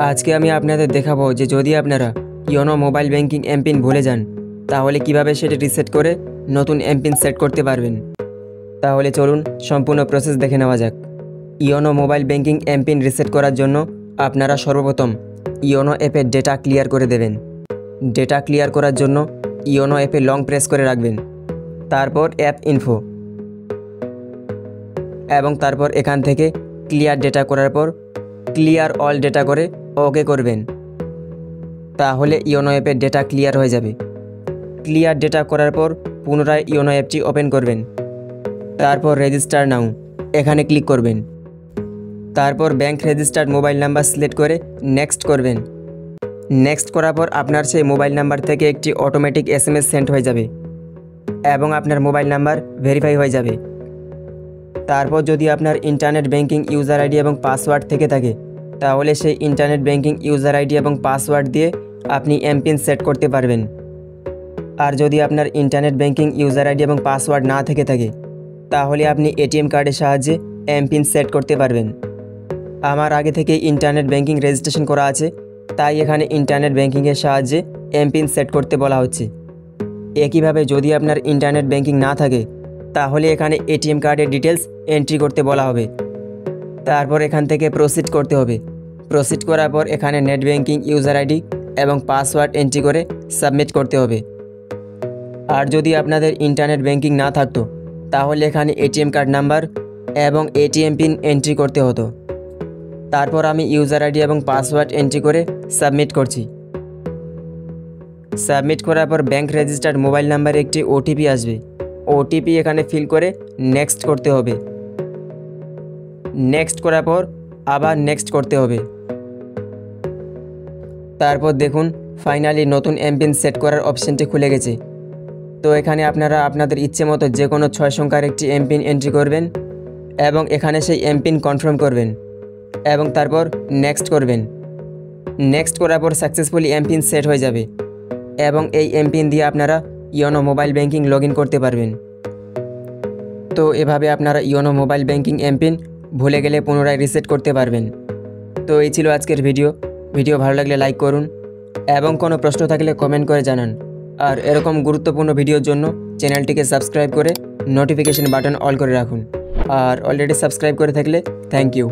আজকে আমি আপনাদের দেখাবো যে যদি আপনারা ইওনো মোবাইল ব্যাংকিং এমপিন ভুলে যান তাহলে কিভাবে সেটা রিসেট করে নতুন এমপিন সেট করতে পারবেন। তাহলে চলুন সম্পূর্ণ প্রসেস দেখে নেওয়া যাক। YONO mobile banking MPIN reset করার জন্য আপনারা সর্বপ্রথম ইওনো অ্যাপের ডেটা ক্লিয়ার করে দেবেন। ডেটা ক্লিয়ার করার জন্য ইওনো অ্যাপে লং প্রেস করে রাখবেন, তারপর অ্যাপ ইনফো এবং তারপর এখান থেকে ক্লিয়ার ডেটা করার পর ক্লিয়ার অল ডেটা করে ওকে করবেন। তাহলে ইওনো অ্যাপের ডেটা ক্লিয়ার হয়ে যাবে। ক্লিয়ার ডেটা করার পর পুনরায় ইওনো অ্যাপটি ওপেন করবেন, তারপর রেজিস্টার নাও এখানে ক্লিক করবেন। তারপর bank registered mobile number select করে নেক্সট করবেন। নেক্সট করার পর আপনার সেই মোবাইল নাম্বার থেকে একটি অটোমেটিক SMS সেন্ড হয়ে যাবে এবং আপনার মোবাইল নাম্বার ভেরিফাই হয়ে যাবে। তারপর যদি আপনার ইন্টারনেট ব্যাংকিং ইউজার আইডি এবং পাসওয়ার্ড থেকে থাকে তাহলে সেই ইন্টারনেট ব্যাংকিং ইউজার আইডি এবং পাসওয়ার্ড দিয়ে আপনি এমপিন সেট করতে পারবেন। আর যদি আপনার ইন্টারনেট ব্যাংকিং ইউজার আইডি এবং পাসওয়ার্ড না থেকে থাকে তাহলে আপনি এটিএম কার্ডের সাহায্যে এমপিন সেট করতে পারবেন। আমার আগে থেকে ইন্টারনেট ব্যাংকিং রেজিস্ট্রেশন করা আছে, তাই এখানে ইন্টারনেট ব্যাংকিংয়ের সাহায্যে এমপিন সেট করতে বলা হচ্ছে। একইভাবে যদি আপনার ইন্টারনেট ব্যাংকিং না থাকে তাহলে এখানে এটিএম কার্ডের ডিটেলস এন্ট্রি করতে বলা হবে। তারপর এখান থেকে প্রসিড করতে হবে। প্রসিড করার পর এখানে নেট ব্যাংকিং ইউজার আইডি এবং পাসওয়ার্ড এন্ট্রি করে সাবমিট করতে হবে। আর যদি আপনাদের ইন্টারনেট ব্যাংকিং না থাকতো তাহলে এখানে এটিএম কার্ড নাম্বার এবং এটিএম পিন এন্ট্রি করতে হতো। তারপর আমি ইউজার আইডি এবং পাসওয়ার্ড এন্ট্রি করে সাবমিট করছি। সাবমিট করার পর ব্যাংক রেজিস্টার্ড মোবাইল নাম্বারে একটি ওটিপি আসবে। ওটিপি এখানে ফিল করে নেক্সট করতে হবে। নেক্সট করার পর আবার নেক্সট করতে হবে। তারপর দেখুন ফাইনালি নতুন এমপিন সেট করার অপশানটি খুলে গেছে। তো এখানে আপনারা আপনাদের ইচ্ছে মতো যে কোনো 6 সংখ্যার একটি এমপিন এন্ট্রি করবেন এবং এখানে সেই এমপিন কনফার্ম করবেন এবং তারপর নেক্সট করবেন। নেক্সট করার পর সাকসেসফুলি এমপিন সেট হয়ে যাবে এবং এই এমপিন দিয়ে আপনারা YONO mobile banking log in করতে পারবেন। তো এভাবে আপনারা ইওনো মোবাইল ব্যাংকিং এমপিন ভুলে গেলে পুনরায় রিসেট করতে পারবেন। তো এই ছিল আজকের ভিডিও ভালো লাগলে লাইক করুন এবং কোনো প্রশ্ন থাকলে কমেন্ট করে জানান। আর এরকম গুরুত্বপূর্ণ ভিডিওর জন্য চ্যানেলটিকে সাবস্ক্রাইব করে নোটিফিকেশন বাটন অল করে রাখুন। আর অলরেডি সাবস্ক্রাইব করে থাকলে থ্যাংক ইউ।